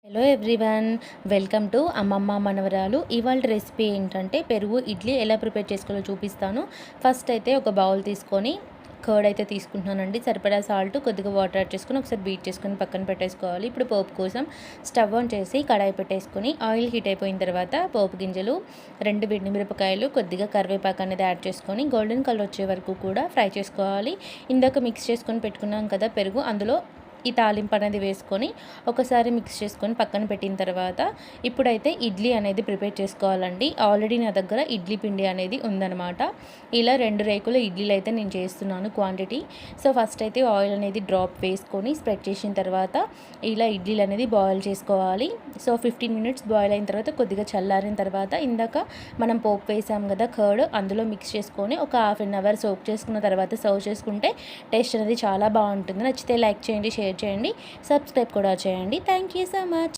Hello everyone, welcome to అమ్మమ్మ మనవరాలు. ఇవాళ రెసిపీ ఏంటంటే పెరుగు ఇడ్లీ ఎలా ప్రిపేర్ చేసుకోవాలో చూపిస్తాను. ఫస్ట్ అయితే ఒక బౌల్ తీసుకొని కర్డ్ అయితే తీసుకుంటున్నానండి. సరిపడా సాల్ట్, కొద్దిగా వాటర్ యాడ్ చేసుకొని ఒకసారి బీట్ చేసుకొని పక్కన పెట్టేసుకోవాలి. ఇప్పుడు పోపు కోసం స్టవ్ ఆన్ చేసి కడాయి పెట్టేసుకొని ఆయిల్ హీట్ అయిపోయిన తర్వాత పోపు గింజలు, 2 మిరపకాయలు, కొద్దిగా కరివేపాకు అనేది యాడ్ చేసుకొని గోల్డెన్ కలర్ వచ్చే వరకు కూడా ఫ్రై చేసుకోవాలి. ఇందాక మిక్స్ చేసుకొని పెట్టుకున్నాం కదా పెరుగు, అందులో ఈ తాలింపు అనేది వేసుకొని ఒకసారి మిక్స్ చేసుకొని పక్కన పెట్టిన తర్వాత ఇప్పుడైతే ఇడ్లీ అనేది ప్రిపేర్ చేసుకోవాలండి. ఆల్రెడీ నా దగ్గర ఇడ్లీ పిండి అనేది ఉందన్నమాట. ఇలా 2 రేకుల ఇడ్లీలు అయితే నేను చేస్తున్నాను క్వాంటిటీ. సో ఫస్ట్ అయితే ఆయిల్ అనేది డ్రాప్ వేసుకొని స్ప్రెడ్ చేసిన తర్వాత ఇలా ఇడ్లీలు అనేది బాయిల్ చేసుకోవాలి. సో 15 మినిట్స్ బాయిల్ అయిన తర్వాత కొద్దిగా చల్లారిన తర్వాత ఇందాక మనం పోపు వేసాం కదా కర్డ్, అందులో మిక్స్ చేసుకొని ఒక హాఫ్ అన్ అవర్ సోక్ చేసుకున్న తర్వాత సర్వ్ చేసుకుంటే టేస్ట్ అనేది చాలా బాగుంటుంది. నచ్చితే లైక్ చేయండి, షేర్ చేయండి, సబ్స్క్రైబ్ కూడా చేయండి. Thank you so much.